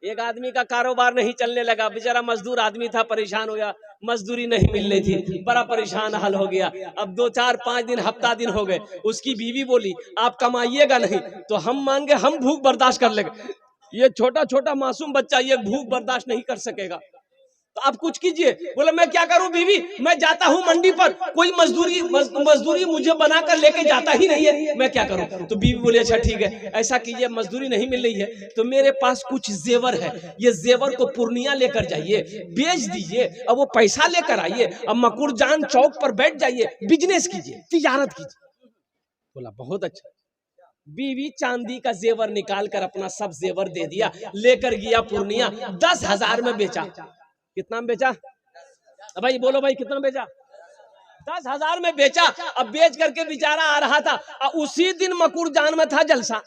एक आदमी का कारोबार नहीं चलने लगा, बेचारा मजदूर आदमी था, परेशान हो गया, मजदूरी नहीं मिल रही थी, बड़ा परेशान हाल हो गया। अब 2 4 5 दिन हफ्ता दिन हो गए, उसकी बीवी बोली आप कमाइएगा नहीं तो हम मांगे हम भूख बर्दाश्त कर लेंगे। ये छोटा छोटा मासूम बच्चा ये भूख बर्दाश्त नहीं कर सकेगा, तो आप कुछ कीजिए। बोला मैं क्या करूं बीवी, मैं जाता हूं मंडी पर, कोई मजदूरी मुझे बनाकर लेके जाता ही नहीं है, मैं क्या करूं। तो बीवी बोली अच्छा ठीक है, ऐसा कीजिए, मजदूरी नहीं मिल रही है तो मेरे पास कुछ जेवर है, ये जेवर को पूर्णिया लेकर जाइए, बेच दीजिए, अब वो पैसा लेकर आइए, अब मकुरजान चौक पर बैठ जाइए, बिजनेस कीजिए, तिजारत कीजिए। बोला बहुत अच्छा। बीवी चांदी का जेवर निकाल कर अपना सब जेवर दे दिया, लेकर गया पूर्णिया, 10,000 में बेचा। कितना में बेचा भाई, बोलो भाई कितना बेचा? 10,000 में बेचा। अब बेच करके बेचारा आ रहा था, उसी दिन मकुरजान में था जलसा।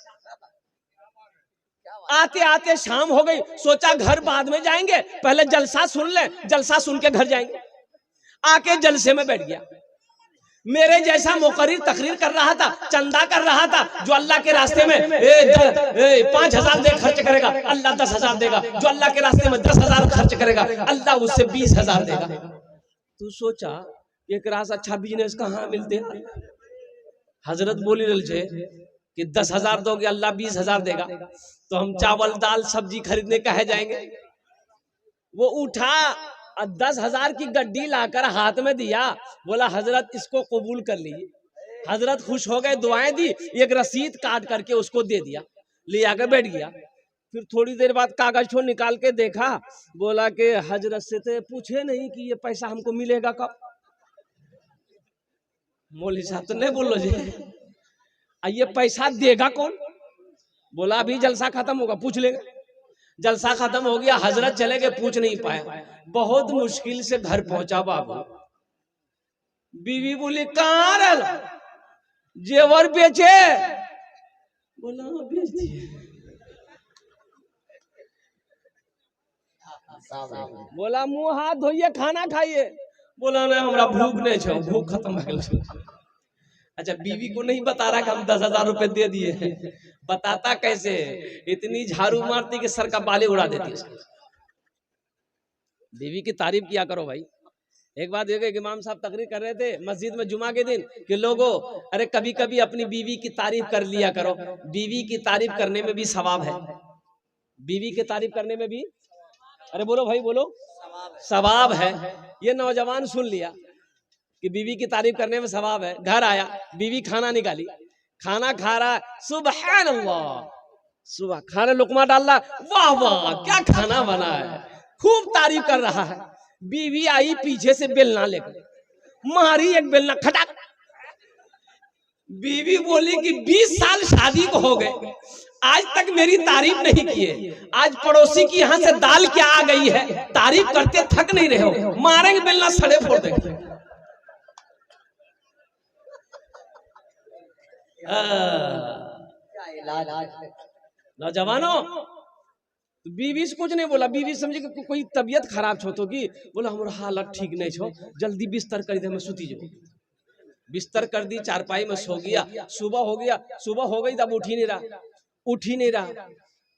आते आते शाम हो गई, सोचा घर बाद में जाएंगे, पहले जलसा सुन ले, जलसा सुन के घर जाएंगे। आके जलसे में बैठ गया। मेरे जैसा मुकर्रिर तकरीर कर रहा था, चंदा कर रहा था, जो अल्लाह के रास्ते में 5,000 दे खर्च करेगा अल्लाह 10,000 देगा, जो अल्लाह के रास्ते में 10,000 खर्च करेगा अल्लाह उससे 20,000 देगा। तू सोचा एक रास अच्छा बिजनेस कहाँ मिलते। हजरत बोली रल छे कि 10,000 दोगे अल्लाह 20,000 देगा, तो हम चावल दाल सब्जी खरीदने कहे जाएंगे। वो उठा और 10,000 की गड्डी लाकर हाथ में दिया, बोला हजरत इसको कबूल कर लीजिए। हजरत खुश हो गए, दुआएं दी, एक रसीद काट करके उसको दे दिया, ले आकर बैठ गया। फिर थोड़ी देर बाद कागज को निकाल के देखा, बोला कि हजरत से तो पूछे नहीं कि ये पैसा हमको मिलेगा कब। मौलवी साहब तो नहीं बोलो जी, ये पैसा देगा कौन? बोला अभी जलसा खत्म होगा पूछ लेगा। जलसा खत्म हो गया, हजरत चले गए, पूछ नहीं पाए। बहुत मुश्किल से घर पहुंचा बाबू। बीवी बोली कहाँ रहा, जेवर बेचे? बोला बेच दिए। बोला मुंह हाथ धोइए, खाना खाइए। बोला नहीं हमरा भूख नहीं छो, भूख खत्म हो गई। अच्छा बीवी को नहीं बता रहा कि हम 10,000 रुपए दे दिए, बताता कैसे? इतनी झाड़ू मारती कि सर का बाले उड़ा देती है। बीवी की तारीफ किया करो भाई। एक बात ये इमाम साहब तकरीर कर रहे थे मस्जिद में जुमा के दिन कि लोगों अरे कभी कभी अपनी बीवी की तारीफ कर लिया करो, बीवी की तारीफ करने में भी सवाब है। बीवी की तारीफ करने में भी, अरे बोलो भाई बोलो, सवाब है। ये नौजवान सुन लिया कि बीवी की तारीफ करने में सवाब है। घर आया, बीवी खाना निकाली, खाना खा रहा, सुबहान अल्लाह, सुबह खाने लुकमा डाल रहा, वाह वाह क्या खाना बना है, खूब तारीफ कर रहा है। बीवी आई पीछे से बेलना लेकर, मारी एक बेलना खटाक। बीवी बोली कि 20 साल शादी को हो गए, आज तक मेरी तारीफ नहीं किए। आज पड़ोसी की यहाँ से दाल क्या आ गई है, तारीफ करते थक नहीं रहे हो, मारेंगे बेलना सड़े फोड़ देंगे। नौजवानों, बीवी से कुछ नहीं बोला, बीवी समझे कि कोई तबीयत खराब छो तो की। बोला हमारा हालत ठीक नहीं छो, जल्दी बिस्तर कर दे, मैं सुती जाऊँ। बिस्तर कर दी, चारपाई में सो गया। सुबह हो गया, सुबह हो गई तब उठ ही नहीं रहा।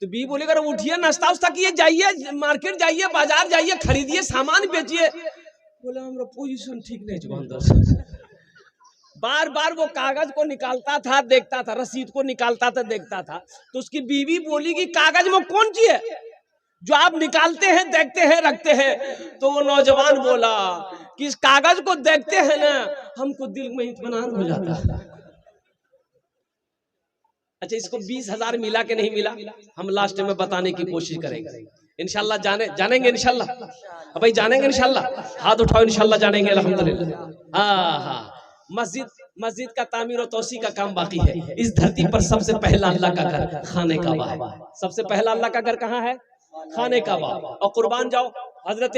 तो बीवी बोले अगर उठिए, नाश्ता उस्ता किए, जाइए मार्केट जाइए, बाजार जाइए, खरीदिए, सामान बेचिए। बोला हमारा पोजीशन ठीक नहीं छो। बार बार वो कागज को निकालता था, देखता था, रसीद को निकालता था, देखता था। तो उसकी बीवी बोली कि कागज में कौन सी है जो आप निकालते हैं, देखते हैं, रखते हैं? तो वो नौजवान बोला कि इस कागज को देखते हैं ना, हमको दिल में इत्मीनान हो जाता है। अच्छा इसको 20,000 मिला कि नहीं मिला, हम लास्ट में बताने की कोशिश करेंगे इंशाल्लाह। जानेंगे इंशाल्लाह भाई, जानेंगे इंशाल्लाह। हाथ उठाओ, इंशाल्लाह जानेंगे अल्हम्दुलिल्लाह। हाँ, मस्जिद का तामीर और तोसी का काम बाकी है। इस धरती पर सबसे पहला अल्लाह का घर खाने काबा है। सबसे पहला अल्लाह का घर कहाँ है? खाने काबा। और कुर्बान जाओ, हजरत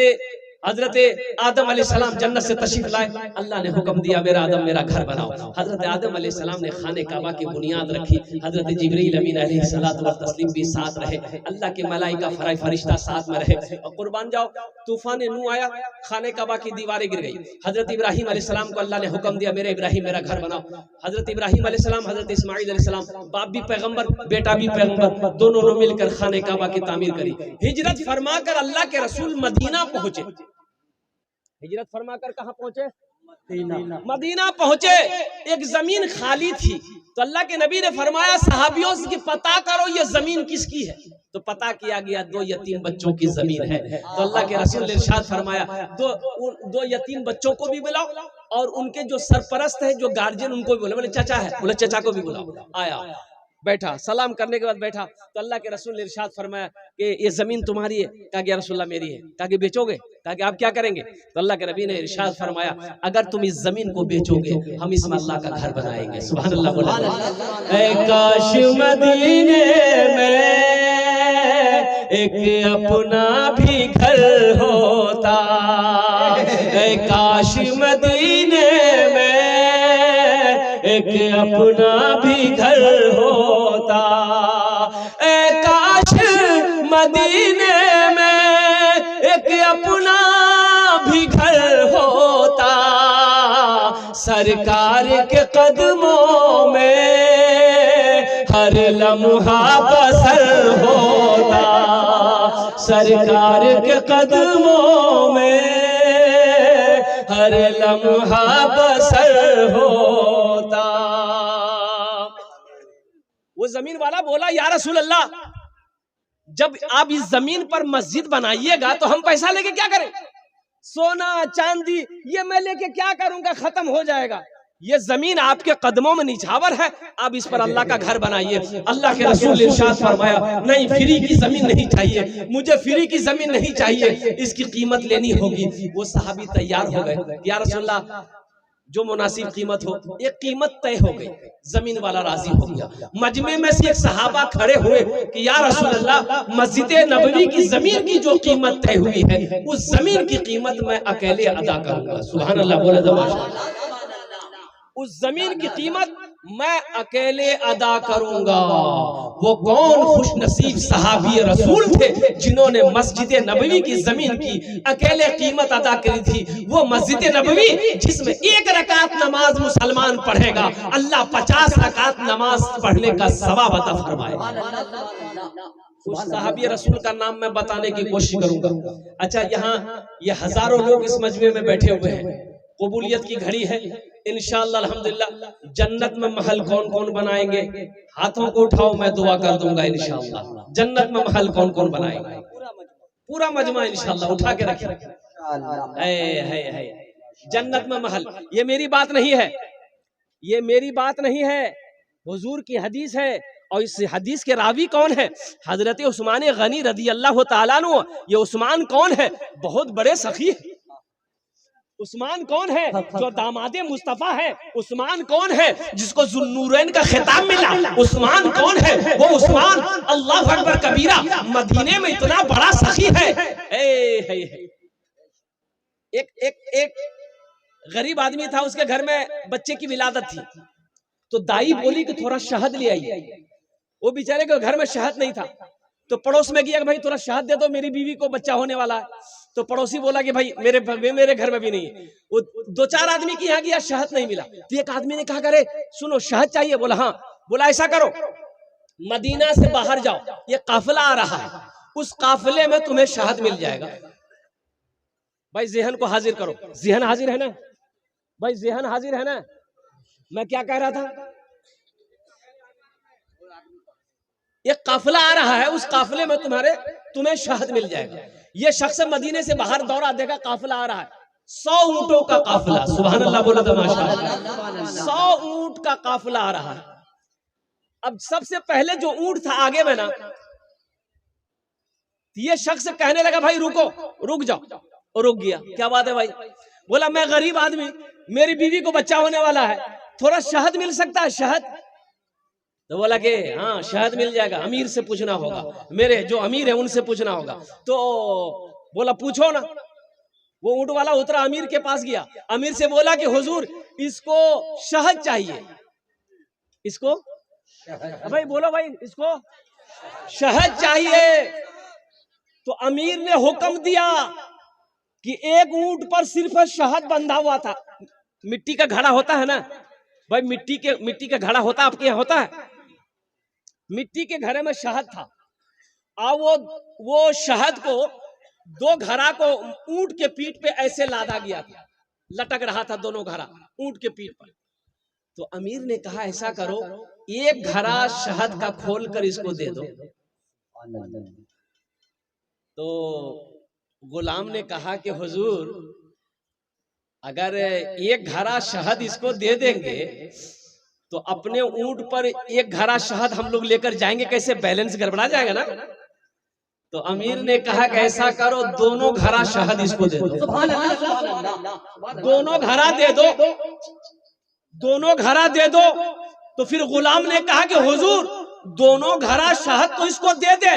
हजरत आदम अलैहिस्सलाम जन्नत से तशरीफ लाए, अल्लाह ने हुक्म दिया मेरा आदम मेरा घर बनाओ। हजरत आदम अलैहिस्सलाम ने खाने काबा की बुनियाद रखी। हजरत जिब्रील अमीन अलैहिस्सलातु व तस्लीम भी साथ रहे, अल्लाह के मलाइका फरिश्ता साथ में रहे। और कुर्बान जाओ, तूफान नूह आया, खाने काबा की दीवारें गिर गई। हजरत इब्राहिम अलैहिस्सलाम को अल्लाह ने हुक्म दिया मेरे इब्राहिम मेरा घर बनाओ। हजरत इब्राहिम अलैहिस्सलाम, हजरत इस्माइल अलैहिस्सलाम, बाप भी पैगंबर बेटा भी पैगंबर, दोनों ने मिलकर खाने काबा की तामीर करी। हिजरत फरमाकर अल्लाह के रसूल मदीना पहुंचे। हिजरत फरमाकर कहाँ पहुंचे? मदीना पहुंचे। एक जमीन खाली थी, तो अल्लाह के नबी ने फरमाया सहाबियों से कि पता करो ये जमीन किसकी है। तो पता किया गया 2 यतीम बच्चों की जमीन है। तो अल्लाह के रसूल ने इरशाद फरमाया दो यतीम बच्चों को भी बुलाओ और उनके जो सरपरस्त है जो गार्जियन उनको भी बुलाओ। बोले चाचा है, बोले चाचा को भी बुलाओ। आया, बैठा, सलाम करने के बाद बैठा। तो अल्लाह के रसूल ने इरशाद फरमाया कि ये जमीन तुम्हारी है? कहा कि या रसूलल्लाह मेरी है। कहा कि बेचोगे? कहा कि आप क्या करेंगे? तो अल्लाह के नबी ने इरशाद फरमाया अगर तुम इस जमीन को बेचोगे हम इसमें अल्लाह का घर बनाएंगे। सुभान अल्लाह। बोला ऐ काश मदीने में एक अपना भी घर होता, ऐ काश मदीने में एक अपना भी घर होता, ऐ काश मदीने में एक अपना भी घर होता, सरकार के कदमों में हर लम्हा बसर होता, सरकार के कदमों में हर लम्हा बसर होता। वो जमीन वाला बोला या रसूल अल्लाह जब आप इस जमीन पर मस्जिद बनाइएगा तो हम पैसा लेके क्या करें? सोना चांदी ये मैं लेके क्या करूंगा, खत्म हो जाएगा। ये जमीन आपके कदमों में निछावर है, आप इस पर अल्लाह का घर बनाइए। अल्लाह के रसूल ने इरशाद फरमाया नहीं, फ्री की जमीन नहीं चाहिए मुझे, फ्री की जमीन नहीं चाहिए, इसकी कीमत लेनी होगी। वो सहाबी तैयार हो गए, या रसूलल्लाह जो मुनासिब कीमत हो। एक कीमत तय हो गई, जमीन वाला राजी हो गया। मजमे में से एक सहाबा खड़े हुए कि या रसूलल्लाह मस्जिद नबवी की जमीन की जो कीमत तय हुई है उस जमीन की कीमत मैं अकेले अदा करूंगा। सुभान अल्लाह। बोले माशाअल्लाह। उस जमीन की कीमत मैं अकेले अदा करूंगा। वो कौन खुश नसीब सहाबी रसूल थे जिन्होंने मस्जिद नबवी की जमीन की अकेले कीमत अदा करी थी। वो मस्जिद नबवी जिसमें 1 रकात नमाज मुसलमान पढ़ेगा अल्लाह 50 रकात नमाज पढ़ने का सवाब अता फरमाए। उस सहाबी रसूल का नाम मैं बताने की कोशिश करूंगा। अच्छा, यहाँ ये हजारों लोग इस मजमे में बैठे हुए हैं, कबूलियत की घड़ी है। इंशाअल्लाह अल्हम्दुलिल्लाह जन्नत में महल कौन कौन बनाएंगे? हाथों को उठाओ, मैं दुआ कर दूंगा इंशाअल्लाह। जन्नत में महल कौन कौन बनाएंगे? पूरा मजमा इंशाअल्लाह उठा के रखिए। जन्नत में महल, ये मेरी बात नहीं है, ये मेरी बात नहीं है, हुजूर की हदीस है। और इस हदीस के रावी कौन है? हजरत उस्मान गनी रदी अल्लाह तआला अन्हु। ये उस्मान कौन है? बहुत बड़े सखी। उस्मान कौन है? जो दामादे मुस्तफा है। उस्मान कौन है? जिसको जुन्नूरैन का खिताब मिला। उस्मान कौन है? वो उस्मान अल्लाह अकबर कबीरा मदीने में इतना बड़ा सखी है। एक गरीब आदमी था, उसके घर में बच्चे की विलादत थी, तो दाई बोली कि थोड़ा शहद ले आई। वो बेचारे के घर में शहद नहीं था, तो पड़ोस में गया कि भाई थोड़ा शहद दे दो, मेरी बीवी को बच्चा होने वाला है। तो पड़ोसी बोला कि भाई मेरे घर में भी नहीं है। वो 2-4 आदमी के यहाँ गया, शहद नहीं मिला। तो एक आदमी ने कहा करे सुनो शहद चाहिए? बोला हाँ। बोला ऐसा करो, मदीना से बाहर जाओ, ये काफिला आ रहा है, उस काफिले में तुम्हें शहद मिल जाएगा। भाई ज़हन को हाजिर करो, ज़हन हाजिर है ना भाई? ज़हन हाजिर है ना? मैं क्या कह रहा था? एक काफिला आ रहा है, उस काफिले में तुम्हें शहद मिल जाएगा। ये शख्स मदीने से बाहर दौड़ा देगा, काफिला आ रहा है, 100 ऊंटों का काफिला। सुभान अल्लाह बोला था माशाअल्लाह। 100 ऊंट का काफिला आ रहा है। अब सबसे पहले जो ऊंट था आगे में ना, ये शख्स कहने लगा भाई रुको, रुक जाओ। और रुक गया। क्या बात है भाई? बोला मैं गरीब आदमी, मेरी बीवी को बच्चा होने वाला है, थोड़ा शहद मिल सकता है? शहद? तो बोला कि हाँ शहद मिल जाएगा, अमीर से पूछना होगा, मेरे जो अमीर है उनसे पूछना होगा। तो बोला पूछो ना। वो ऊंट वाला उतरा, अमीर के पास गया, अमीर से बोला कि हुजूर इसको शहद चाहिए, इसको भाई बोलो भाई, इसको शहद चाहिए। तो अमीर ने हुक्म दिया कि एक ऊंट पर सिर्फ शहद बंधा हुआ था। मिट्टी का घड़ा होता है ना भाई, मिट्टी का घड़ा होता है, आपके यहाँ होता है? मिट्टी के घड़े में शहद था, और वो शहद को दो घड़ा को ऊंट के पीठ पे ऐसे लादा गया था, लटक रहा था दोनों घड़ा ऊंट के पीठ पर। तो अमीर ने कहा ऐसा करो, एक घड़ा शहद का खोल कर इसको दे दो। तो गुलाम ने कहा कि हुजूर अगर एक घड़ा शहद इसको दे देंगे तो अपने ऊंट पर एक घड़ा शहद हम लोग लेकर जाएंगे, कैसे बैलेंस गड़बड़ा जाएगा ना। तो अमीर ने कहा कि ऐसा करो, दोनों घड़ा शहद इसको दे दो। दोनों घड़ा दे दो, दोनों घड़ा दे दो। तो फिर गुलाम ने कहा कि हुजूर दोनों घड़ा शहद तो इसको दे दे,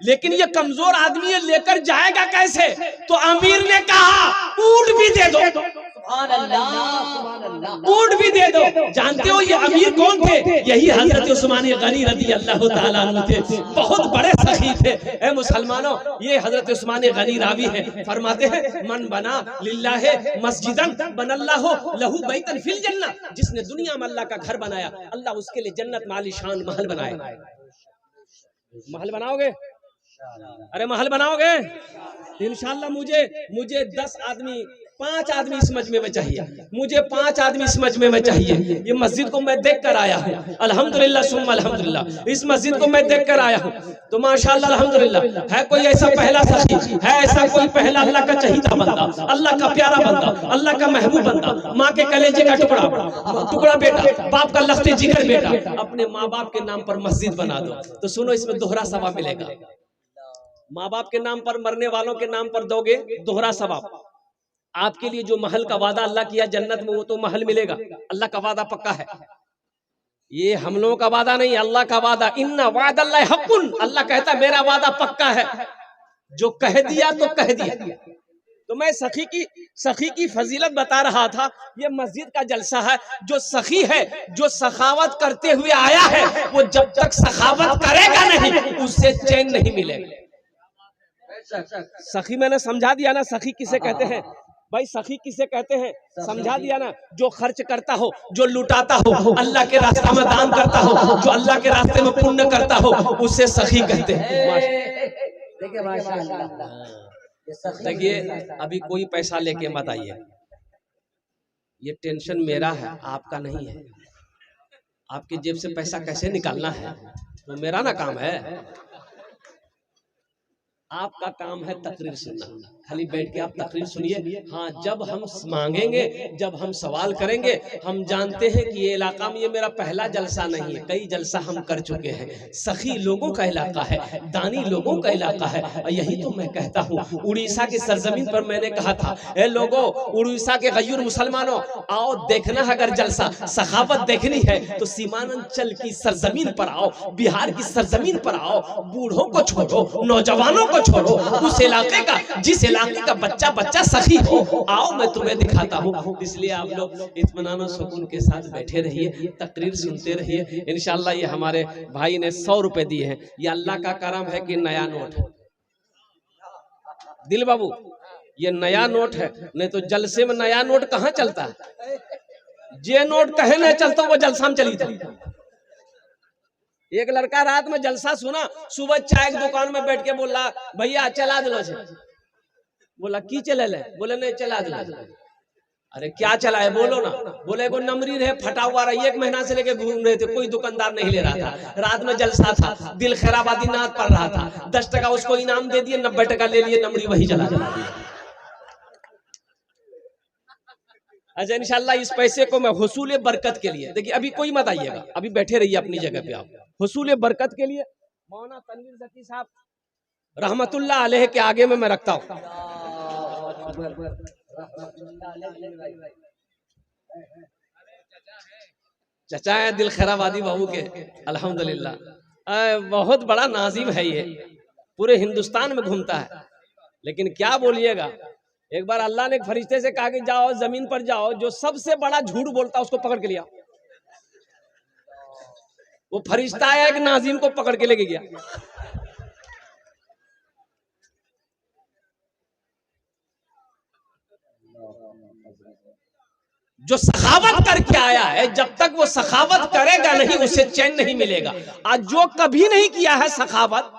लेकिन ये कमजोर आदमी ये लेकर जाएगा कैसे? तो अमीर ने कहा ऊंट भी दे दो, ऊंट भी दे दो। जानते हो ये अमीर कौन थे? यही हजरत उस्मान गनी रज़ी अल्लाह ताला अन्हु थे, बहुत बड़े सखी थे। ए मुसलमानों, ये हजरत उस्मान गनी रावी है, फरमाते हैं मन बना लिल्लाह मस्जिदन बनल्लाहु लहू बैतन फिल जन्नह। जिसने दुनिया में अल्लाह का घर बनाया, अल्लाह उसके लिए जन्नत में आलीशान महल बनाएगा। महल बनाओगे? अरे महल बनाओगे इंशाअल्लाह। मुझे 10 आदमी 5 आदमी इस मजमे में चाहिए, मुझे 5 आदमी इस मजमे में चाहिए। ये मस्जिद को मैं देख कर आया हूँ, अल्हम्दुलिल्लाह सुम्मा अल्हम्दुलिल्लाह। इस मस्जिद को मैं देख कर आया हूँ, तो माशाअल्लाह अल्हम्दुलिल्लाह। है कोई ऐसा पहला सखी, है ऐसा कोई पहला अल्लाह का चहीता बंदा, अल्लाह का प्यारा बंदा, अल्लाह का महबूब बंदा, माँ के कलेजे का टुकड़ा बेटा, बाप का लफ्ते जिगर बेटा, अपने माँ बाप के नाम पर मस्जिद बना दो। तो सुनो, इसमें दोहरा सवाब मिलेगा। माँ बाप के नाम पर, मरने वालों के नाम पर दोगे, दोहरा सवाब। आपके लिए जो महल का वादा अल्लाह किया जन्नत में, वो तो महल मिलेगा, अल्लाह का वादा पक्का है। ये हम लोगों का वादा नहीं, अल्लाह का वादा। इन्ना वादल्लाहि हक़्क़ुन, अल्लाह कहता मेरा वादा पक्का है, जो कह दिया तो कह दिया। तो मैं सखी की फजीलत बता रहा था। ये मस्जिद का जलसा है। जो सखी है, जो सखावत करते हुए आया है, वो जब तक सखावत करेगा नहीं उससे चैन नहीं मिलेगा। सखी मैंने समझा दिया ना, सखी किसे कहते हैं भाई? सखी किसे कहते हैं समझा दिया ना। जो खर्च करता हो, जो लुटाता हो, अल्लाह के रास्ते में दान करता हो, जो अल्लाह के रास्ते में पुण्य करता हो, उसे सखी कहते हैं। देखिए अभी कोई पैसा लेके मत आइए, ये टेंशन मेरा है, आपका नहीं है। आपकी जेब से पैसा कैसे निकालना है तो मेरा ना काम है। आपका काम है तकरीर सुनना, खाली बैठ के आप तकरीर सुनिए। हाँ, जब हम मांगेंगे, जब हम सवाल करेंगे, हम जानते हैं कि ये इलाका में ये मेरा पहला जलसा नहीं है, कई जलसा हम कर चुके हैं। सखी लोगों का इलाका है, दानी लोगों का इलाका है। यही तो मैं कहता हूँ, उड़ीसा की सरजमीन पर मैंने कहा था, ए लोगों, उड़ीसा के गयूर मुसलमानों, आओ देखना है अगर जलसा, सखावत देखनी है तो सीमांचल की सरजमीन पर आओ, बिहार की सरजमीन पर आओ। बूढ़ों को छोड़ो, नौजवानों को छोड़ो, उस इलाके का, जिस इलाके का बच्चा सखी हो, आओ मैं तुम्हें दिखाता हूँ। इसलिए आप लोग इत्मीनान और सुकून के साथ बैठे रहिए, तकरीर सुनते रहिए। इंशाअल्लाह ये हमारे भाई ने 100 रुपए दिए हैं, ये अल्लाह का करम है कि नया नोट है। दिल बाबू, ये नया नोट है, नहीं तो जलसे में नया नोट कहाँ चलता है? जे नोट कहे नहीं चलता वो जलसा में चली था। एक लड़का रात में जलसा सुना, सुबह चाय की दुकान में बैठ के बोला, भैया चला दिलो से। बोला की चले ले? बोले नहीं चला दिलो। अरे क्या चला है बोलो ना। बोले को नमरी रहे, फटा हुआ रहा, 1 महीना से लेके घूम रहे थे, कोई दुकानदार नहीं ले रहा था। रात में जलसा था, दिल खैराबादी नाद पड़ रहा था, 10 टका उसको इनाम दे दिए, 90 टका ले लिए, नमरी वही चला दिया। अच्छा, इंशाल्लाह इस पैसे को मैं हुसूल बरकत के लिए, देखिए अभी कोई मत आइएगा, अभी बैठे रहिए अपनी जगह पे। आप हुसूल बरकत के लिए मौलाना तनवीर ज़की साहब रहमतुल्लाह अलैह के आगे में मैं रखता हूँ। चचा है दिल खैराबादी बाबू के, अल्हम्दुलिल्लाह बहुत बड़ा नाजिम है, ये पूरे हिंदुस्तान में घूमता है। लेकिन क्या बोलिएगा, एक बार अल्लाह ने एक फरिश्ते से कहा कि जाओ जमीन पर जाओ, जो सबसे बड़ा झूठ बोलता उसको पकड़ के लिया। वो फरिश्ता आया, एक नाजिम को पकड़ के लेके गया। जो सखावत करके आया है, जब तक वो सखावत करेगा नहीं उसे चैन नहीं मिलेगा। आज जो कभी नहीं किया है सखावत,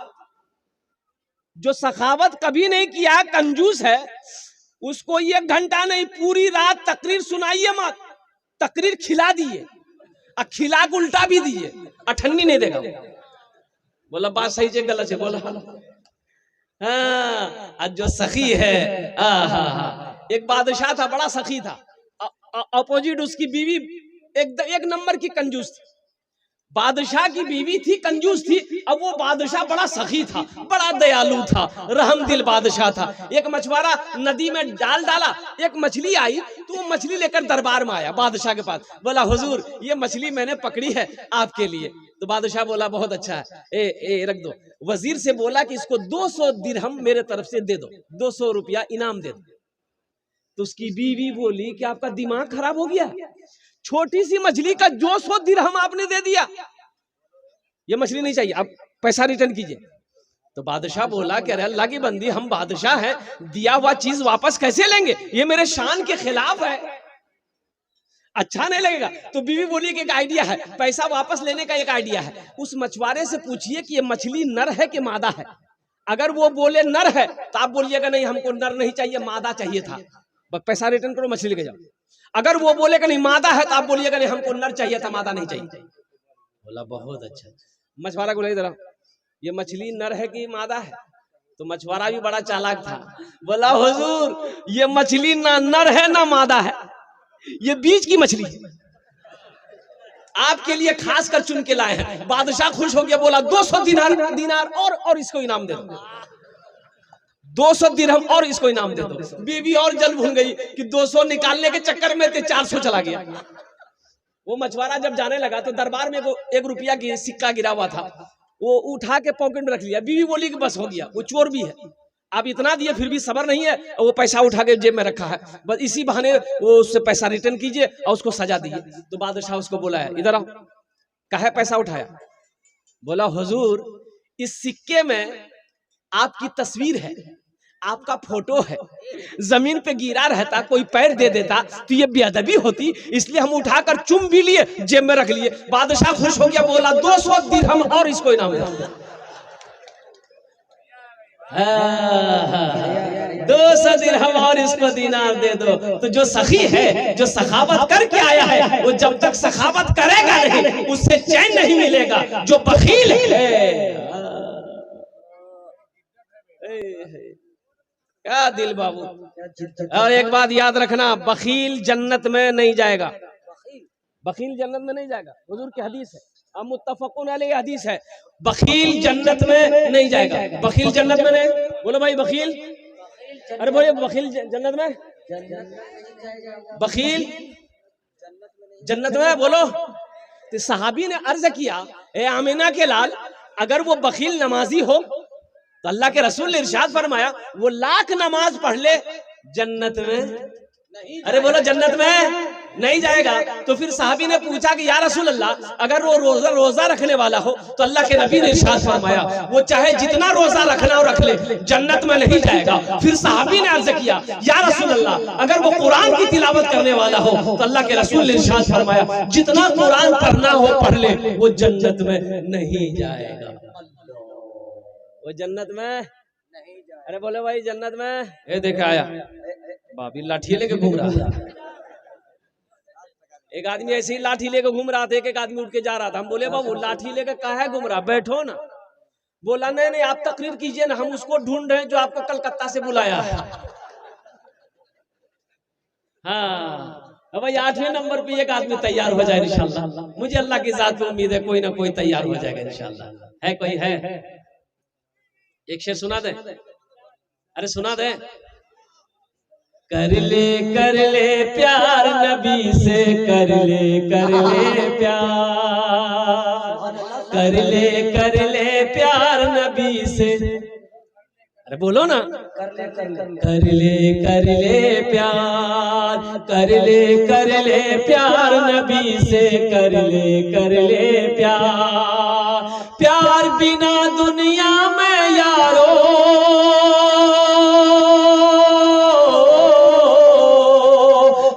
जो सखावत कभी नहीं किया है, कंजूस है, उसको 1 घंटा नहीं पूरी रात तकरीर सुनाइए मत, तकरीर खिला दिए, और खिला के उल्टा भी दिए, अठन्नी नहीं देगा। बोला बात सही से गलत से बोला। हाँ, आज जो सखी है, एक बादशाह था, बड़ा सखी था, अपोजिट उसकी बीवी एक नंबर की कंजूस थी। बादशाह की बीवी थी, कंजूस थी, अब वो बादशाह बड़ा सखी था, बड़ा दयालु था, रहम दिल बादशाह था। एक मछुआरा नदी में डाल डाला, एक मछली आई, तो वो मछली लेकर दरबार में आया बादशाह के पास, बोला हुजूर ये मछली मैंने पकड़ी है आपके लिए। तो बादशाह बोला बहुत अच्छा है, ए रख दो। वजीर से बोला कि इसको 200 दिरहम मेरे तरफ से दे दो, 200 रुपया इनाम दे दो। तो उसकी बीवी बोली कि आपका दिमाग खराब हो गया, छोटी सी मछली का 200 दिरहम आपने दे दिया, ये मछली नहीं चाहिए, आप पैसा रिटर्न कीजिए। तो बादशाह बोला कि अरे अल्लाह की बंदी, हम बादशाह हैं, दिया हुआ चीज वापस कैसे लेंगे, ये मेरे शान के खिलाफ है, अच्छा नहीं लगेगा। तो बीवी बोली कि एक आइडिया है, पैसा वापस लेने का एक आइडिया है, उस मछुआरे से पूछिए कि ये मछली नर है कि मादा है। अगर वो बोले नर है तो आप बोलिएगा नहीं हमको नर नहीं चाहिए, मादा चाहिए था, पैसा रिटर्न करो, मछली लेके जाओ। अगर वो बोलेगा नहीं मादा है तो आप बोलिएगा नहीं हमको नर चाहिए था, मादा नहीं चाहिए। बोला बहुत अच्छा। मछुआरा को ले जरा, ये मछली नर है कि मादा है? तो मछुआरा भी बड़ा चालाक था, बोला हुजूर ये मछली ना नर है ना मादा है, ये बीच की मछली है, आपके लिए खास कर चुन के लाए हैं। बादशाह खुश हो गया, बोला 200 दिनार और इसको इनाम दे दो, 200 दिरहम और इसको इनाम दे दो। बीवी और जल भून गई कि 200 निकालने के चक्कर में 400 चला गया। वो मछुआरा जब जाने लगा तो दरबार में वो 1 रुपया की सिक्का गिरा हुआ था, वो उठा के पॉकेट में रख लिया। बीवी बोली कि बस हो गया, वो चोर भी है, आप इतना दिए फिर भी सब्र नहीं है, और वो पैसा उठा के जेब में रखा है, बस इसी बहाने वो उससे पैसा रिटर्न कीजिए और उसको सजा दीजिए। तो बादशाह उसको बोला है इधर आओ, कहे पैसा उठाया? बोला हुजूर इस सिक्के में आपकी तस्वीर है, आपका फोटो है, जमीन पे गिरा रहता, कोई पैर दे देता तो ये बेअदबी होती, इसलिए हम उठाकर चुम भी लिए, जेब में रख लिए। बादशाह खुश हो गया, बोला 200 दिरहम और इसको इनाम दे। 200 दिरहम और इसको दिनार दे दो। तो जो सखी है, जो सखावत करके आया है, वो जब तक सखावत करेगा नहीं उससे चैन नहीं मिलेगा। जो बखील है, क्या दिल बाबू। और एक बात याद रखना, बखील जन्नत में नहीं जाएगा, बखील जन्नत में नहीं जाएगा। हुजूर की हदीस है, मुत्तफकुन अलैहि हदीस है, बखील जन्नत में नहीं जाएगा। बखील जन्नत में नहीं, बोलो भाई बखील, अरे बोले बखील जन्नत में, बखील जन्नत में बोलो। तो सहाबी ने अर्ज किया, ए आमिना के लाल, अगर वो बखील नमाजी हो तो अल्लाह के रसूल ने इरशाद फरमाया वो 1,00,000 नमाज पढ़ ले जन्नत में, अरे बोलो जन्नत में नहीं जाएगा। तो फिर साहबी ने पूछा कि या रसूल अल्लाह, अगर वो रोजा रखने वाला हो तो अल्लाह के नबी ने इरशाद फरमाया वो चाहे जितना रोजा रखना हो रख ले, जन्नत में नहीं जाएगा। फिर साहबी ने अर्ज किया या रसूल अल्लाह, अगर वो कुरान की तिलावत करने वाला हो तो अल्लाह के रसूल ने इरशाद फरमाया जितना कुरान पढ़ना हो पढ़ ले, वो जन्नत में नहीं जाएगा, वो जन्नत में नहीं जाएगा। अरे बोले भाई जन्नत में, ये देखा आया बाबी लाठी लेके घूम रहा, एक आदमी ऐसे ही लाठी लेके घूम रहा था, एक आदमी उठ के जा रहा था। हम बोले बाबू लाठी लेके काहे घूम रहा, बैठो ना। बोला नहीं नहीं आप तकरीर कीजिए ना, हम उसको ढूंढ रहे हैं जो आपको कलकत्ता से बुलाया है। हाँ भाई 8वें नंबर पे एक आदमी तैयार हो जाए इंशाल्लाह, मुझे अल्लाह की जात पे उम्मीद है कोई ना कोई तैयार हो जाएगा इंशाल्लाह। है कोई है? एक शेर सुना दे, अरे सुना दे। कर ले प्यार नबी से, कर ले प्यार, कर ले प्यार नबी से, अरे बोलो ना, कर ले प्यार, कर ले प्यार नबी से, कर ले प्यार। प्यार बिना दुनिया में यारो,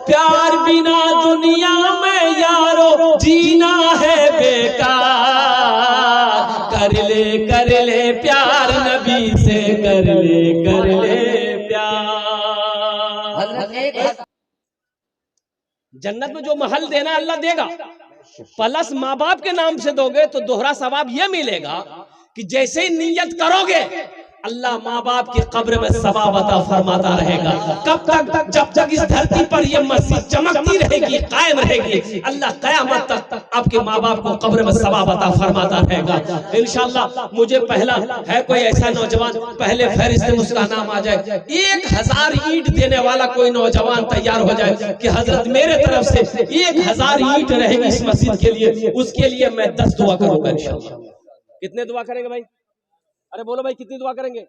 प्यार बिना दुनिया में यारो जीना है बेकार। कर ले प्यार नबी से, कर ले प्यार। जन्नत में जो महल देना अल्लाह देगा, प्लस माँ बाप के नाम से दोगे तो दोहरा सवाब यह मिलेगा कि जैसे ही नियत करोगे अल्लाह माँ बाप की कब्र में सवाब अता फरमाता रहेगा। कब तक? जब तक इस धरती पर यह मस्जिद चमकती रहेगी, कायम रहेगी, अल्लाह कयामत तक आपके माँ बाप को कब्र में सवाब अता फरमाता रहेगा इंशाअल्लाह। मुझे पहला है कोई ऐसा नौजवान, पहले फहरिस्त में उसका नाम आ जाए, 1000 ईंट देने वाला कोई नौजवान तैयार हो जाए कि हजरत मेरे तरफ से 1000 ईंट रहेगी इस मस्जिद के लिए, उसके लिए मैं 10 दुआ करूंगा इंशाअल्लाह। कितने दुआ करेंगे भाई? अरे बोलो भाई, कितनी दुआ करेंगे?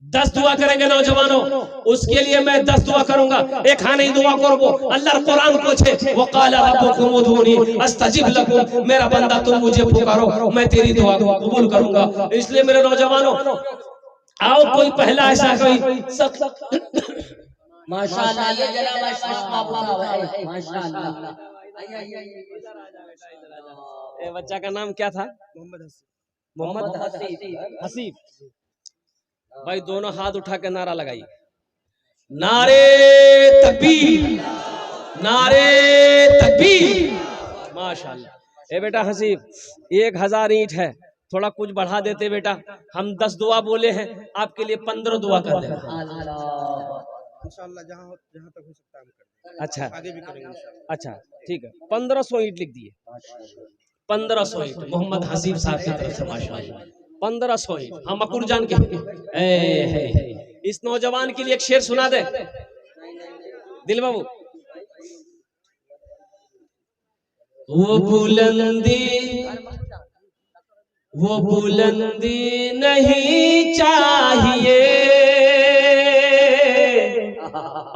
10 दुआ करेंगे नौजवानों, उसके लिए मैं 10 दुआ करूंगा। एक हाँ नहीं दुआ करो, अल्लाह कुरान पूछे वो काला रब्बुकुम उदूनी अस्तजिब लकुम, मेरा बंदा तुम मुझे पुकारो मैं तेरी दुआ को कबूल करूंगा। इसलिए मेरे नौजवानों आओ, कोई पहला ऐसा कोई माशाअल्लाह, ये जनाब अशरफ बाबू साहब है माशाअल्लाह। ये बच्चा का नाम क्या था? मोहम्मद हसीब। भाई दोनों हाथ उठा के नारा लगाइए, नारे तकबीर, नारे तकबीर। माशाअल्लाह। ए बेटा हसीब, 1000 ईंट है, थोड़ा कुछ बढ़ा देते बेटा। हम 10 दुआ बोले हैं, आपके लिए 15 दुआ कर देंगे इंशाअल्लाह। जहाँ तक हो सकता है हम कर देंगे। अच्छा, आगे भी करेंगे इंशाअल्लाह। अच्छा ठीक है। 1500 ईंट लिख दिए, 1500 ईंट मोहम्मद हसीब साहब की तरफ से माशाअल्लाह। 1500 ईंट हम मकुर जान के इस नौजवान के लिए एक शेर सुना दे दिल बाबू। वो बुलंदी नहीं चाहिए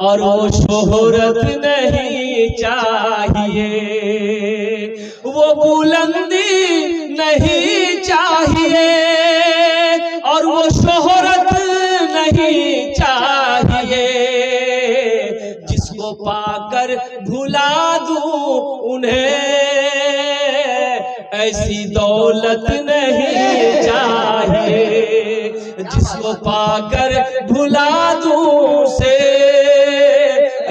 और वो शोहरत नहीं चाहिए, वो बुलंदी नहीं चाहिए और वो शोहरत नहीं चाहिए, जिसको पाकर भुला दूं उन्हें ऐसी दौलत नहीं चाहिए, जिसको पाकर भुला दूं से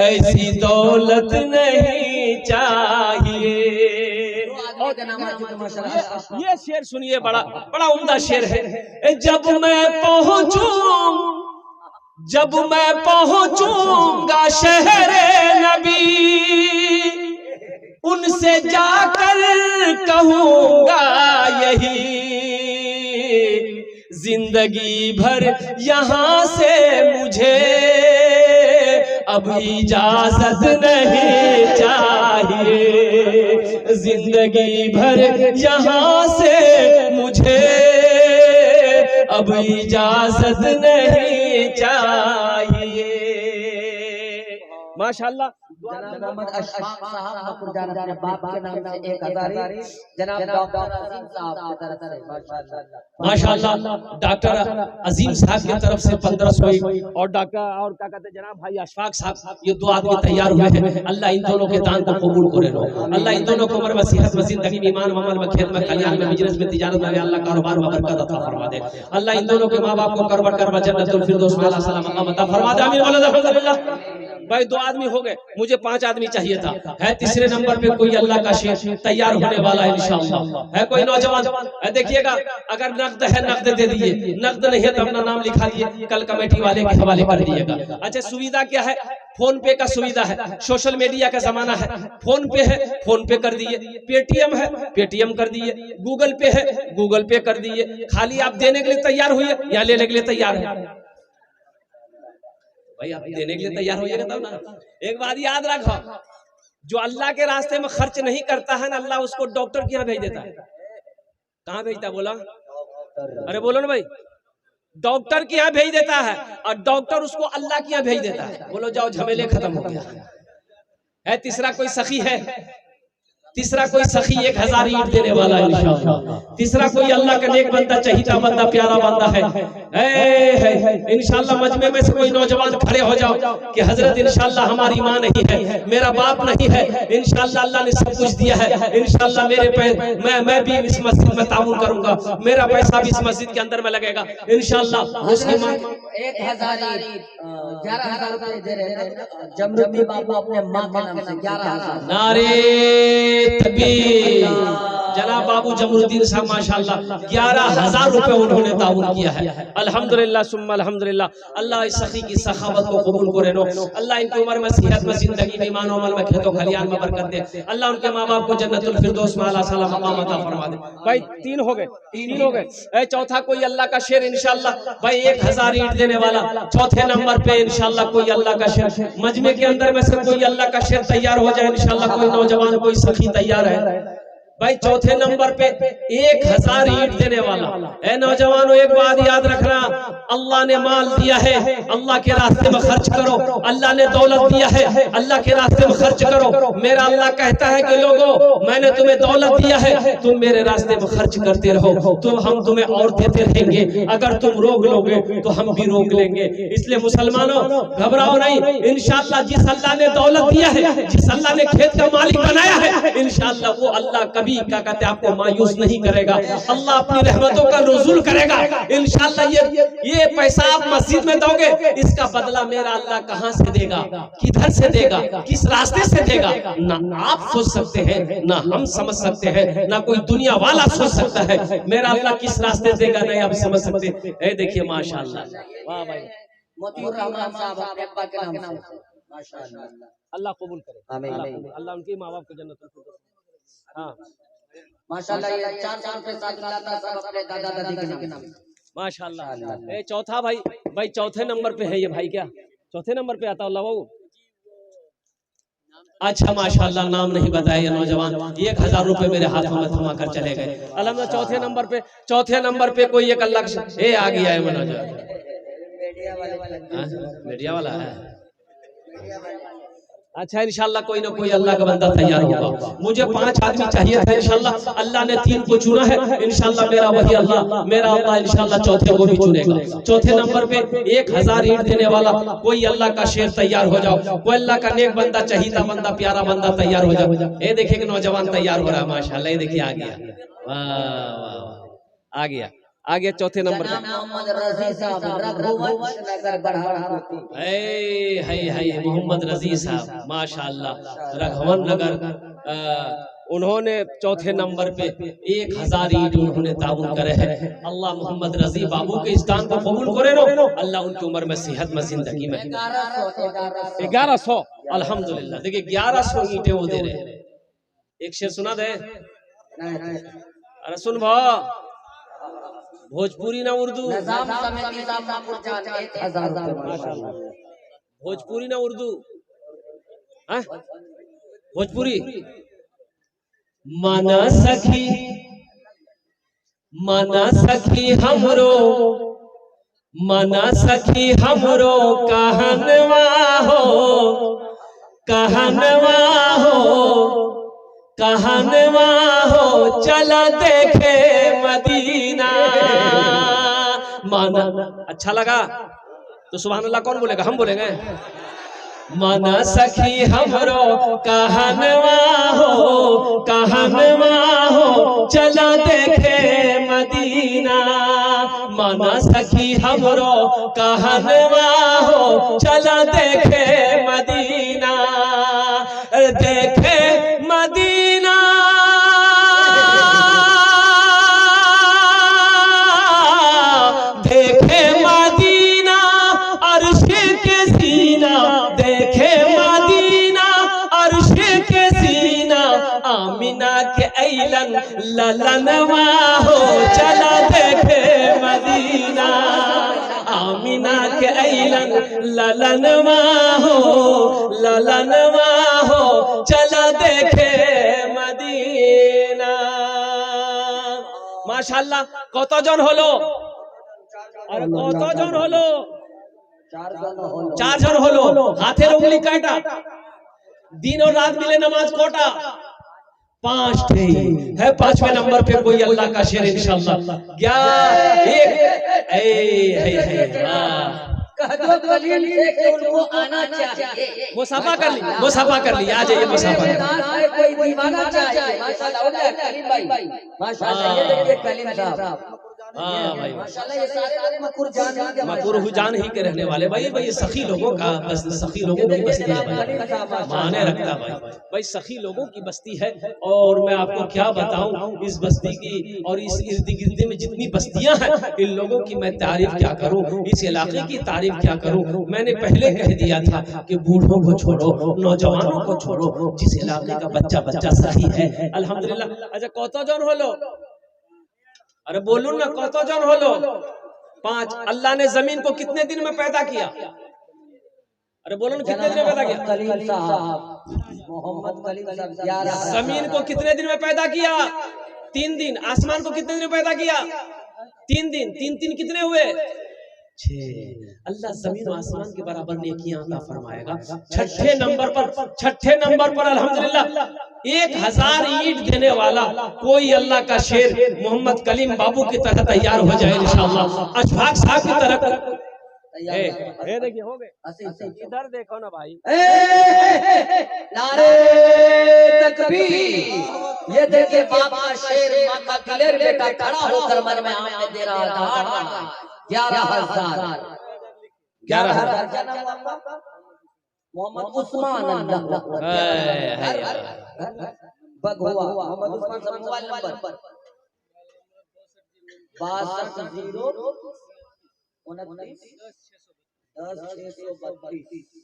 ऐसी दौलत नहीं चाहिए। ये शेर सुनिए, बड़ा बड़ा उम्दा शेर है। जब मैं पहुंचूंगा शहरे नबी, उनसे जाकर कहूंगा यही, जिंदगी भर यहाँ से मुझे अब इजाजत नहीं चाहिए, जिंदगी भर यहाँ से मुझे अब इजाजत नहीं चाहिए। माशाअल्लाह। जनाब अशफाक साहब मकुरजान अपने बाप के नाम से 1000, जनाब डॉक्टर अजीम साहब की तरफ से माशाअल्लाह, डॉक्टर अजीम साहब की तरफ से 1500 और डॉक्टर और क्या कहते हैं जनाब भाई अशफाक साहब, ये 2 आदमी तैयार हुए हैं। अल्लाह इन दोनों के दान को कबूल करे लो। अल्लाह इन दोनों को उम्र में सेहत में जिंदगी में ईमान अमल में खेत में कल्याण में बिजनेस में तिजारत में अल्लाह कारोबार में बरकत अता फरमा दे। अल्लाह इन दोनों के माँ बाप को करवट कर जन्नतुल फिरदौस में अल्लाह सलाम अता फरमा दे। आमीन अल्हम्दुलिल्लाह। भाई 2 आदमी हो गए, मुझे 5 आदमी चाहिए था। है तीसरे नंबर पे कोई अल्लाह का शेर तैयार होने वाला है इंशाअल्लाह। है कोई नौजवान? देखिएगा, अगर नकद है नकद दे दिए, नकद नहीं है तो अपना नाम लिखा दिए, कल कमेटी वाले के हवाले कर दिएगा। अच्छा, सुविधा क्या है? फोन पे का सुविधा है, सोशल मीडिया का जमाना है, फोन पे है फोन पे कर दिए, पेटीएम है पेटीएम कर दिए, गूगल पे है गूगल पे कर दिए। खाली आप देने के लिए तैयार हुए या लेने के लिए तैयार है? भाई आप देने के लिए तैयार होइएगा तब ना। एक बात याद रखो, जो अल्लाह के रास्ते में खर्च नहीं करता है ना, अल्लाह उसको डॉक्टर के यहाँ भेज देता है। कहाँ भेजता है बोला? अरे बोलो ना भाई, डॉक्टर के यहाँ भेज देता है और डॉक्टर उसको अल्लाह के यहाँ भेज देता है। बोलो जाओ झमेले खत्म हो गया है। तीसरा कोई सखी है, तीसरा कोई सखी 1000 ईंट देने वाला है इंशाअल्लाह। तीसरा कोई अल्लाह का नेक बंदा, चहीता बंदा, प्यारा बंदा है इंशाअल्लाह। मजमे में से कोई नौजवान खड़े हो जाओ कि हजरत इंशाअल्लाह हमारी माँ नहीं है, मेरा बाप नहीं है, इंशाअल्लाह अल्लाह ने सब कुछ दिया है, इंशाअल्लाह मेरे पे मैं भी इस मस्जिद में ताउन करूंगा, मेरा पैसा भी इस मस्जिद के अंदर में लगेगा इंशाअल्लाह। उसकी माँ 11,000 रुपए दे रहे हैं जमरुद्दी बाबा अपने माँ के नाम से 11,000। नारे तकबीर। जनाब बाबू जमरुद्दीन साहब माशाअल्लाह 11,000 रुपए उन्होंने ताउन किया है। अल्हम्दुलिल्लाह सुम्मा अल्हम्दुलिल्लाह। अल्लाह इस सखी की सखावत को कबूल करे नो। अल्लाह इनकी उम्र में, सेहत में, जिंदगी में, ईमान अमल में, खेतों खलियान में बरकत दे। अल्लाह उनके माँ बाप को जन्नतुल फिरदौस में आला साला मकाम अता फरमा दे। भाई 3 हो गए। चौथा कोई अल्लाह का शेर इंशाअल्लाह भाई 1000 ईंट देने वाला। चौथे नंबर पे इंशाअल्लाह कोई अल्लाह का शेर, मजमे के अंदर में से कोई अल्लाह का शेर तैयार हो जाए इंशाअल्लाह। कोई नौजवान, कोई सखी तैयार है भाई। चौथे नंबर पे 1000 ईंट देने वाला। ए नौजवानों, एक बात याद रखना, अल्लाह ने माल दिया है, अल्लाह के रास्ते में खर्च करो। अल्लाह ने दौलत दिया है, अल्लाह के रास्ते में खर्च करो। मेरा अल्लाह कहता है कि लोगों, मैंने तुम्हें दौलत दिया है, तुम मेरे रास्ते में खर्च करते रहो, हम तुम्हें और देते रहेंगे। अगर तुम रोक लोगे तो हम भी रोक लेंगे। इसलिए मुसलमानों घबराओ नहीं, इंशाअल्लाह जिस अल्लाह ने दौलत दिया है, जिस अल्लाह ने खेत का मालिक बनाया है, इंशाअल्लाह वो अल्लाह कभी क्या कहते हैं आपको मायूस नहीं करेगा। अल्लाह अपनी रहमतों का नुज़ूल करेगा इंशाअल्लाह। ये पैसा आप मस्जिद में दोगे, इसका बदला मेरा अल्लाह कहां से देगा, किधर से देगा, किस रास्ते से देगा, ना आप सोच सकते हैं, ना हम समझ सकते हैं, ना कोई दुनिया वाला सोच सकता है। मेरा अल्लाह किस रास्ते देगा नहीं आप समझ सकते। देखिए माशाअल्लाह, वाह भाई, मोतीउर रहमान साहब अपने अब्बा के नाम से माशाअल्लाह। अल्लाह कबूल करे, आमीन। अल्लाह उनके माँ बाप को जन्नत में। हाँ माशाअल्लाह, ये 400 रुपए साथ लाता सब अपने दादा दादी के नाम माशाअल्लाह। चौथा भाई चौथे नंबर पे है ये भाई, क्या चौथे नंबर पे आता अल्लाह बाबू? अच्छा माशाअल्लाह, नाम नहीं बताया ये नौजवान। 1000 रुपए मेरे हाथों में थमा कर चले गए अल्हम्दुलिल्लाह। चौथे नंबर पे कोई एक अल्लाह आ गया है मीडिया वाला है। अच्छा इंशाअल्लाह कोई ना कोई अल्लाह का बंदा तैयार होगा। मुझे 5 आदमी चाहिए था इंशाअल्लाह, अल्लाह ने 3 को चुना है इंशाअल्लाह। मेरा अल्लाह इंशाअल्लाह चौथे को भी चुनेगा। चौथे नंबर पे 1000 ईंट देने वाला कोई अल्लाह का शेर तैयार हो जाओ, कोई अल्लाह का नेक बंदा, चहीता बंदा, प्यारा बंदा तैयार हो जाओ। ये देखिए कि नौजवान तैयार हो रहा है माशाअल्लाह। ये देखिए आ गया, वाह आ गया चौथे नंबर पे मोहम्मद रजी साहब रघुवंश नगर बरहारपुर। मोहम्मद रजी साहब माशाअल्लाह रघुवन नगर, उन्होंने चौथे नंबर पे 1000 ईंट उन्होंने ताउन करे है। अल्लाह मोहम्मद रजी बाबू के इस दान को कबूल करे नो। अल्लाह उनकी उम्र में, सेहत में, जिंदगी में 1100 अल्हम्दुलिल्लाह। देखिए 1100 ईंटें वो दे रहे हैं। एक शेर सुना दे, अरे सुन भा, भोजपुरी ना उर्दू, भोजपुरी ना उर्दू, भोजपुरी। मना सखी हमरो, मना सखी हमरो कहनवा हो, कहनवा हो चला देखे मदीना। माना अच्छा लगा तो सुभान अल्लाह कौन बोलेगा? हम बोलेंगे। मना सखी हमरो कहनवा हो चला देखे मदीना। मना सखी हमरो कहनवा हो चला देखे मदीना। देखे मदीना, देखे मदीना अर्श के सीना, देखे मदीना अर्श के सीना। आमिना के ऐलन ललनवा हो चला देखे मदीना। आमिना के ऐलन ललनवा हो चला देखे मदीना। माशाअल्लाह कतজন হলো? अरे কত জন হলো? 4 জন হলো। 4 জন হলো। হাতের উंगली কাটা। दिन और रात मिले नमाज कोटा 5 थे है। 5वें नंबर पे कोई अल्लाह का शेर इंशाल्लाह। क्या दो कलील से कि उनको आना चाहिए। मुसाफा कर ली, मुसाफा कर ली, आ जाइए मुसाफा कर। कोई दीवाना चाहिए। माशाल्लाह कलीम भाई, माशाल्लाह ये देखिए कलीम साहब। हाँ भाई माशाल्लाह ये सारे लोग मकरूह जान ही के रहने वाले भाई। भाई सखी लोगों का बस, सखी लोगों की बस्ती है भाई, माने रखता भाई। भाई सखी लोगों की बस्ती है। और मैं आपको क्या बताऊं इस बस्ती की और इस इर्द गिर्द में जितनी बस्तियां हैं, इन लोगों की मैं तारीफ क्या करूं, इस इलाके की तारीफ क्या करूं। मैंने पहले कह दिया था कि बूढ़ों को छोड़ो, नौजवानों को छोड़ो, जिस इलाके का बच्चा बच्चा सही है अल्हम्दुलिल्लाह। अच्छा कत जन हलो? अरे बोलू ना कत जन हलो? 5। अल्लाह ने जमीन को कितने दिन में पैदा किया? अरे बोलो ना कितने दिन में पैदा किया? कलीम साहब, मोहम्मद कलीम साहब। जमीन को कितने दिन में पैदा किया? 3 दिन। आसमान को कितने दिन में पैदा किया? 3 दिन। 3 कितने हुए? 6। अल्लाह जमीन और आसमान के बराबर नेकियां अता फरमाएगा। छठे नंबर पर अल्हम्दुलिल्लाह 1000 ईंट देने वाला कोई अल्लाह का शेर मोहम्मद कलीम बाबू की तरह तैयार हो जाए इंशाअल्लाह। अशफाक साहब की तरह देखिए हो गए। इधर देखो ना भाई, नारे तकबीर। ये देखिए बाप का शेर, मां का दिलेर बेटा खड़ा होकर मन में आने दे रहा था। 11,000 क्या नाम आपका? मोहम्मद उस्मान बगुआ। मोहम्मद उस्मान का मोबाइल नंबर 62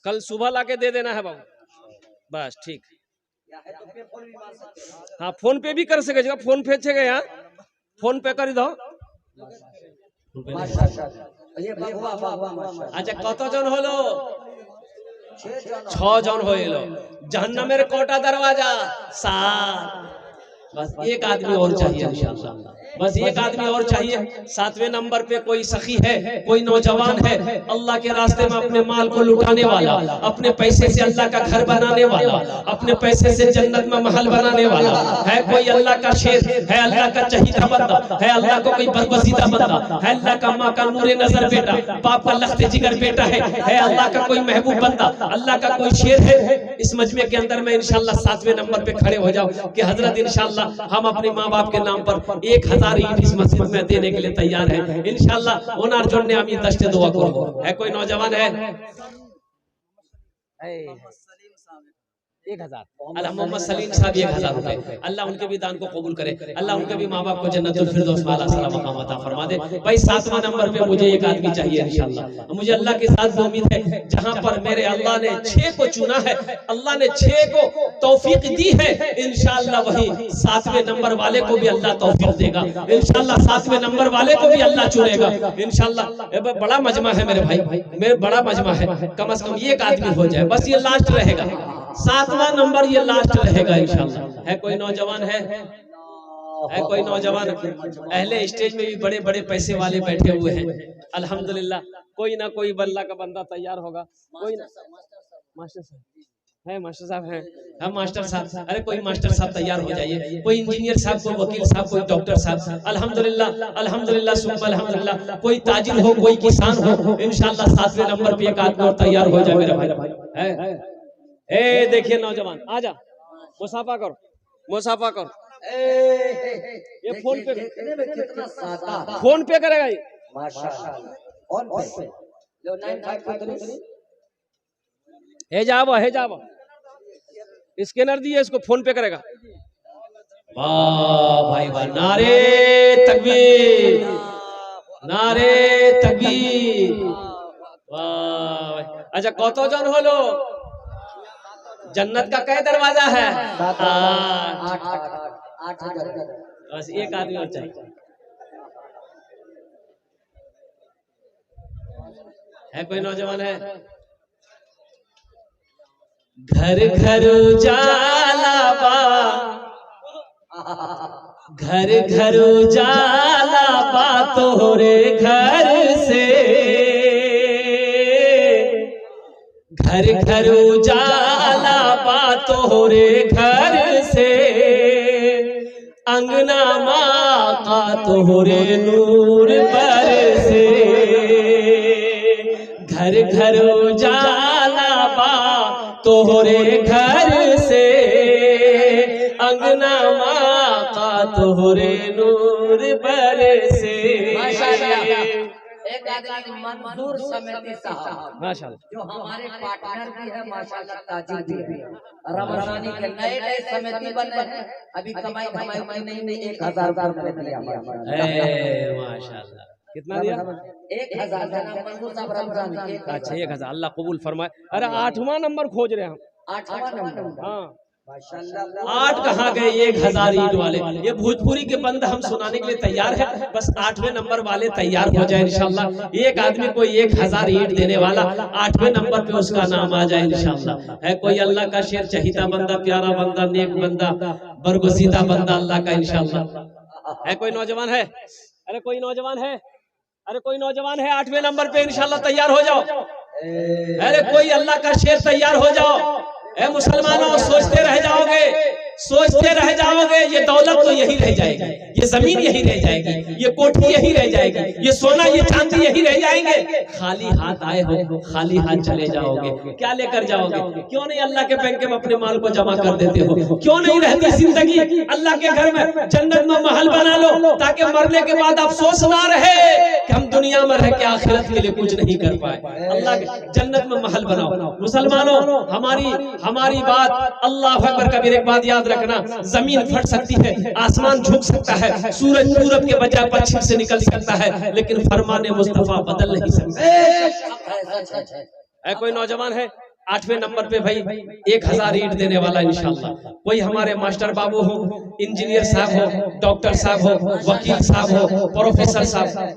कल सुबह लाके दे देना है बाबू, बस ठीक। हाँ फोन पे भी कर सके, फोन पे छे यहाँ फोन पे कर दो। अच्छा कत जन हलो? 6 जन हो एलो। जहन्नमेर कोटा दरवाजा 7। बस एक आदमी और चाहिए इंशाअल्लाह, बस एक आदमी और चाहिए। 7वें नंबर पे कोई सखी है, कोई नौजवान है, अल्लाह के रास्ते में अपने माल को लुटाने वाला, अपने पैसे से अल्लाह का घर बनाने वाला, अपने पैसे से जन्नत में महल बनाने वाला है। कोई अल्लाह का शेर है, अल्लाह का चहीता बंदा है, अल्लाह को कोई बदबसीदा बंदा है, अल्लाह का माँ का नूरे नजर बेटा, बाप का लख्ते जिगर बेटा है अल्लाह का कोई महबूब बंदा, अल्लाह का कोई शेर है। इस मजमे के अंदर में इंशाअल्लाह 7वें नंबर पे खड़े हो जाओ कि हजरत इंशाअल्लाह हम अपने माँ बाप के नाम पर 1000 ईंट इस मस्जिद में देने के लिए तैयार हैं इंशाअल्लाह। ओनार जोड़ने हम ये दस्ते दुआ करो। है कोई नौजवान है? 1000। अल्लाह मोहम्मद सलीम साहब 1000 रुपए, अल्लाह उनके भी दान को कबूल करे, अल्लाह उनके भी माँ बाप को जन्नतुल फिरदौस में आला साला मकाम अता फरमा दे। भाई 7वां नंबर पे मुझे एक आदमी चाहिए इंशाअल्लाह। मुझे अल्लाह के साथ वो उम्मीद है जहां पर मेरे अल्लाह ने 6 को चुना है, अल्लाह ने 6 को तौफीक दी है, इंशाअल्लाह वही 7वें नंबर वाले को भी अल्लाह तौफीक देगा इंशाअल्लाह। 7वें नंबर वाले को भी अल्लाह चुनेगा इंशाअल्लाह। बड़ा मजमा है मेरे भाई, मेरे बड़ा मजमा है, कम से कम एक आदमी हो जाए, बस ये लास्ट रहेगा। 7वां नंबर ये लास्ट रहेगा इंशाअल्लाह। है कोई नौजवान है कोई नौजवान? अहले स्टेज में भी बड़े बड़े पैसे वाले बैठे हुए हैं अल्हम्दुलिल्लाह। कोई ना कोई बल्ला का बंदा तैयार होगा। कोई ना मास्टर साहब है, मास्टर साहब हैं, हम मास्टर साहब, अरे कोई मास्टर साहब तैयार हो जाइए, कोई इंजीनियर साहब, कोई वकील साहब, कोई डॉक्टर साहब। अल्हम्दुलिल्लाह अल्हम्दुलिल्लाह सुम्मा अल्हम्दुलिल्लाह। कोई ताजिर हो, कोई किसान हो, इंशाअल्लाह 7वें नंबर पे एक आदमी और तैयार हो जाए मेरा भाई। है ए देखिए नौजवान, आजा मुसाफा करो, मुसाफा करो। ये फोन पे कितना सादा फोन पे करेगा ये माशाअल्लाह। ऑन पे लो 9543 है जाओ स्कैनर दिए, इसको फोन पे करेगा। वाह भाई वाह, नारे तकबीर, नारे तकबीर, वाह। अच्छा कत जन हलो? जन्नत का कई दरवाजा है? 8 बस एक आदमी और चाहिए। है कोई नौजवान है? घर घर उजाला बा, घर घर उजाला बातों रे घर से, घर घर उजाला बातों रे घर से, अंगना माँ का तोहरे नूर पर से, घर घर उजाला तोहरे घर से, अंगना माँ का तोहरे नूर पर से। एक आदमी मंजूर समिति साहब माशाल्लाह जो हमारे पार्टनर भी है माशाल्लाह, ताजिर भी है, रमजानी के नए नए समिति बन रहे हैं, अभी कमाई धमाई नहीं 1000 रुपये दिया माशाल्लाह। कितना दिया? 1000 जनाब मंजूर साहब रमजानी। अच्छा 1000, अल्लाह कबूल फरमाए। अरे 8वां नंबर खोज रहे हैं हम। 8वां नंबर, हाँ माशाल्लाह। 8 कहाँ गए? 1000 ईंट वाले। ये भोजपुरी के बंद हम सुनाने के लिए तैयार है, बस 8वें नंबर वाले तैयार हो जाए इंशाल्लाह। एक आदमी को 1000 ईंट देने वाला 8वें नंबर पे उसका नाम आ जाए इंशाल्लाह। है कोई अल्लाह का शेर चहीता बंदा, प्यारा बंदा, नेक बंदा, बरगुज़ीदा बंदा अल्लाह का इंशाल्लाह। है कोई नौजवान है? अरे कोई नौजवान है? अरे कोई नौजवान है? 8वें नंबर पे इंशाल्लाह तैयार हो जाओ। अरे कोई अल्लाह का शेर तैयार हो जाओ। ए मुसलमानों, सोचते रह जाओगे, सोचते रह जाओगे, ये दौलत तो यही रह जाएगी, ये जमीन यही रह जाएगी, ये कोठी यही रह जाएगी, ये सोना ये चांदी यही रह जाएंगे। खाली हाथ आए हो, खाली हाथ चले जाओगे। क्या लेकर जाओगे? क्यों नहीं अल्लाह के बैंक में अपने माल को जमा कर देते हो? क्यों नहीं रहती जिंदगी अल्लाह के घर में? जन्नत में महल बना लो ताकि मरने के बाद अफसोस ना रहे कि हम दुनिया में रह के आखिरत के लिए कुछ नहीं कर पाए। अल्लाह के जन्नत में महल बनाओ। मुसलमानों, हमारी बात अल्लाह अकबर कबीर, एक बात याद रखना, जमीन फट सकती है, आसमान झुक सकता है, सूरज पूरब के बजाय पश्चिम से निकल सकता है, लेकिन फरमाने मुस्तफा बदल नहीं सकता। है कोई नौजवान है? 8वें नंबर पे भाई 1000 ईंट देने वाला इंशाल्लाह। कोई हमारे मास्टर बाबू हो, इंजीनियर साहब हो, डॉक्टर साहब हो, वकील साहब हो, प्रोफेसर साहब